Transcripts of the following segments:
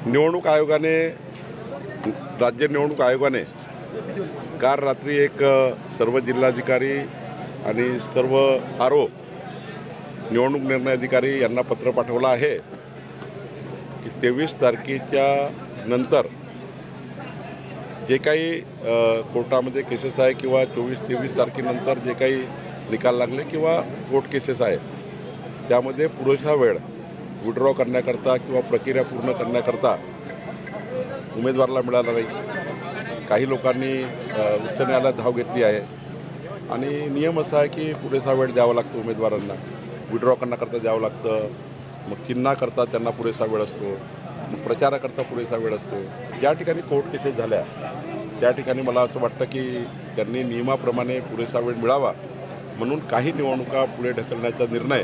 निवडणूक आयोगाने राज्य निवडणूक आयोगाने काल रात्री एक सर्व जिल्हाधिकारी आणि सर्व निवडणूक निर्णय अधिकारी यांना पत्र पाठवलं आहे की 23 तारखेच्या नंतर जे काही कोर्टामध्ये केसेस आहे किंवा 23 तारखेनंतर जे काही निकाल लागले किंवा कोर्ट केसेस आहे त्यामध्ये पुरेसा वेळ विड्रॉ करण्याकरता किंवा प्रक्रिया पूर्ण करण्याकरता उमेदवाराला मिळाला नाही। काही लोकांनी उच्च न्यायालयात धाव घेतली आहे आणि नियम असा आहे की पुरेसा वेळ द्यावा लागतो उमेदवारांना, विड्रॉ करण्याकरता द्यावं लागतं, मग चिन्हाकरता त्यांना पुरेसा वेळ असतो, मग प्रचाराकरता पुरेसा वेळ असतो। ज्या ठिकाणी कोर्ट केसेस झाल्या त्या ठिकाणी मला असं वाटतं की त्यांनी नियमाप्रमाणे पुरेसा वेळ मिळावा म्हणून काही निवडणुका पुढे ढकलण्याचा निर्णय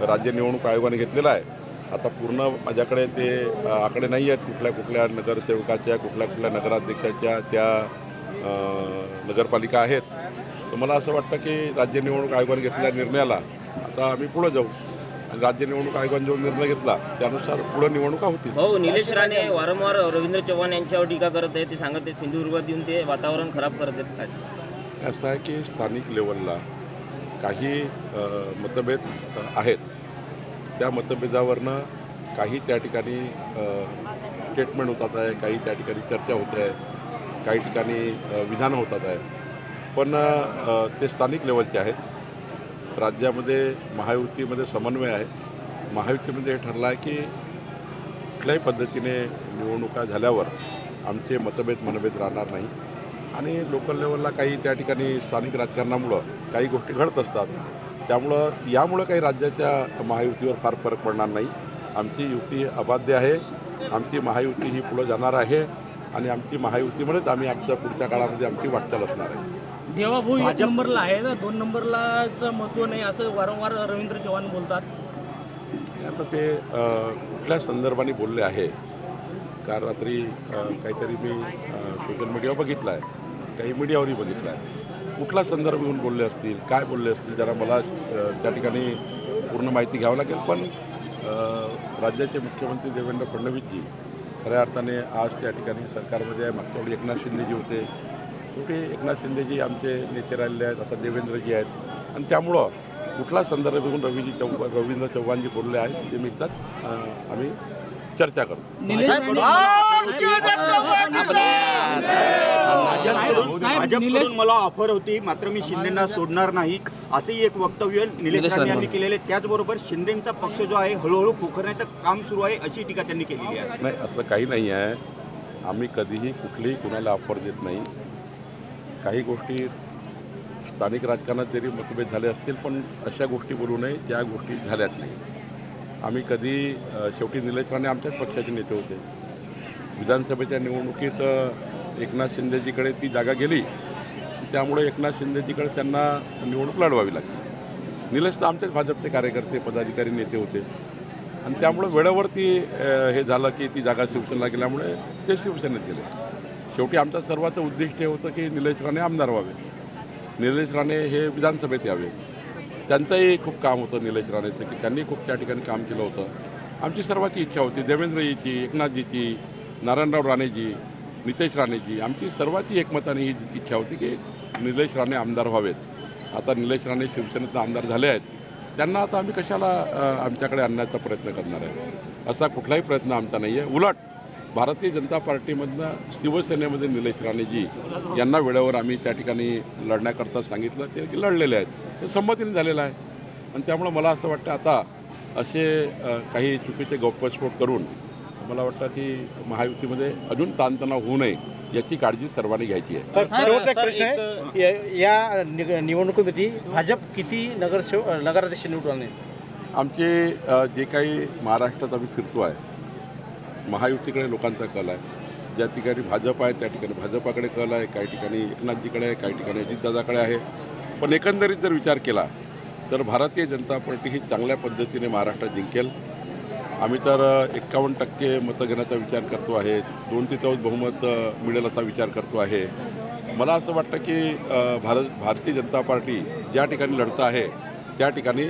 राज्य निवडणूक आयोगाने घेतलेला आहे। आता पूर्ण माझ्याकडे ते आकडे नाही आहेत कुठल्या कुठल्या नगरसेवकाच्या कुठल्या नगराध्यक्षाच्या त्या नगरपालिका आहेत। तर मला असं वाटतं की राज्य निवडणूक आयोगाने घेतलेल्या निर्णयाला आता आम्ही पुढे जाऊ आणि राज्य निवडणूक आयोगाने जो निर्णय घेतला त्यानुसार पुढे निवडणुका होतील। हो, निलेश राणे वारंवार रवींद्र चव्हाण यांच्यावर टीका करत आहेत, ते सांगत आहेत सिंधुदुर्गात येऊन ते वातावरण खराब करत आहेत। काय असं आहे की स्थानिक लेवलला काही मतभेद आहेत, त्या मतभेदावरनं काही त्या ठिकाणी स्टेटमेंट होतात आहे, काही त्या ठिकाणी चर्चा होते आहे, काही ठिकाणी विधानं होतात आहे, पण ते स्थानिक लेवलचे आहेत। राज्यामध्ये महायुतीमध्ये समन्वय आहे। महायुतीमध्ये हे ठरलं आहे की कुठल्याही पद्धतीने निवडणुका झाल्यावर आमचे मनभेद राहणार नाही आणि लोकल लेवलला काही त्या ठिकाणी स्थानिक राजकारणामुळं काही गोष्टी घडत असतात, त्यामुळं यामुळं काही राज्याच्या महायुतीवर फार फरक पडणार नाही। आमची युती अबाध्य आहे, आमची महायुती ही पुढं जाणार आहे आणि आमची महायुतीमध्येच आम्ही आमच्या पुढच्या काळामध्ये आमची वाटचाल असणार आहे। देवाभाऊ 1 नंबरला आहे ना, 2 नंबरलाचं महत्त्व नाही असं वारंवार रवींद्र चव्हाण बोलतात। आता ते कुठल्या संदर्भाने बोलले आहे काल रात्री काहीतरी मी सोशल मीडियावर बघितलं आहे, काही मीडियावरही बघितलं आहे, कुठला संदर्भ घेऊन बोलले असतील, काय बोलले असतील जरा मला त्या ठिकाणी पूर्ण माहिती घ्यावं लागेल। पण राज्याचे मुख्यमंत्री देवेंद्र फडणवीसजी खऱ्या अर्थाने आज त्या ठिकाणी सरकारमध्ये आहे। मागच्या वेळी एकनाथ शिंदेजी होते, शेवटी एकनाथ शिंदेजी आमचे नेते राहिलेले आहेत, आता देवेंद्रजी आहेत आणि त्यामुळं कुठला संदर्भ घेऊन रवींद्र चव्हाणजी बोलले आहेत ते मिळतात आम्ही चर्चा करू। भाजपकडून मला ऑफर होती मात्र मी शिंदेंना सोडणार नाही असेही एक वक्तव्य निलेश राणे यांनी केलेले। त्याचबरोबर शिंदेंचा पक्ष जो आहे हळूहळू पोखरण्याचं काम सुरू आहे अशी टीका त्यांनी केलेली आहे। नाही, असं काही नाही आहे, आम्ही कधीही कुठलीही कुणाला ऑफर देत नाही। काही गोष्टी स्थानिक राजकारणात जरी मतभेद झाले असतील पण अशा गोष्टी बोलू नये ज्या गोष्टी झाल्याच नाही। आम्ही कधी शेवटी निलेश राणे आमच्याच पक्षाचे नेते होते। विधानसभेच्या निवडणुकीत एकनाथ शिंदेजीकडे ती जागा गेली, त्यामुळे एकनाथ शिंदेजीकडे त्यांना निवडणूक लढवावी लागली। निलेश तर आमच्याच भाजपचे कार्यकर्ते पदाधिकारी नेते होते आणि त्यामुळे वेळेवरती हे झालं की ती जागा शिवसेनेला गेल्यामुळे ते शिवसेनेत गेले। शेवटी आमचं सर्वांचं उद्दिष्ट हे होतं की निलेश राणे आमदार व्हावे, निलेश राणे हे विधानसभेत यावे। त्यांचंही खूप काम होतं निलेश राणेचं की त्यांनी खूप त्या ठिकाणी काम केलं होतं। आमची सर्वांची इच्छा होती, देवेंद्रजीची, एकनाथजीची, नारायणराव राणेजी, नितेश राणेजी, आमची सर्वांची एकमताने ही इच्छा होती की निलेश राणे आमदार व्हावेत। आता निलेश राणे शिवसेनेतून आमदार झाले आहेत, त्यांना आता आम्ही कशाला आमच्याकडे आणण्याचा प्रयत्न करणार आहे? असा कुठलाही प्रयत्न आमचा नाही आहे। उलट भारतीय जनता पार्टीमधनं शिवसेनेमध्ये निलेश राणेजी यांना वेळेवर आम्ही त्या ठिकाणी लढण्याकरता सांगितलं, ते लढलेले आहेत, ते संमतीने झालेलं आहे आणि त्यामुळं मला असं वाटतं आता असे काही चुकीचे गौप्यस्फोट करून मला वाटतं की महायुतीमध्ये अजून ताणतणाव होऊ नये याची काळजी सर्वांनी घ्यायची आहे। सर, शेवटचा एक प्रश्न आहे, या निवडणुकीमध्ये भाजप किती नगराध्यक्ष निवडून आणले? आमचे जे काही महाराष्ट्रात आम्ही फिरतो आहे, महायुतीकडे लोकांचा कल आहे। ज्या ठिकाणी भाजप आहे त्या ठिकाणी भाजपाकडे कल आहे, काही ठिकाणी एकनाथजीकडे आहे, काही ठिकाणी अजितदादाकडे आहे। पण एकंदरीत जर विचार केला तर भारतीय जनता पार्टी ही चांगल्या पद्धतीने महाराष्ट्रात जिंकेल। आम्ही तर 51% मतं घेण्याचा विचार करतो आहे, 2/3 बहुमत मिळेल असा विचार करतो आहे। मला असं वाटतं की भारतीय जनता पार्टी ज्या ठिकाणी लढतं आहे त्या ठिकाणी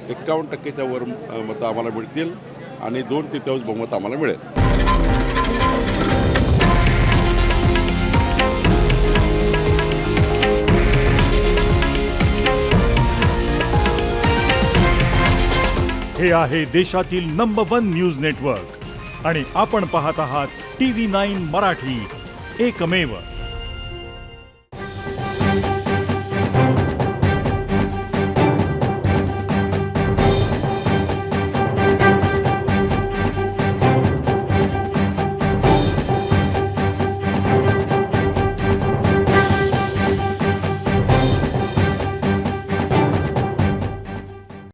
51%च्या वर मतं आम्हाला मिळतील आणि 2/3 बहुमत आम्हाला मिळेल. हे आहे देशातील नंबर 1 न्यूज नेटवर्क आणि आपण पाहत आहात TV9 मराठी, एकमेव.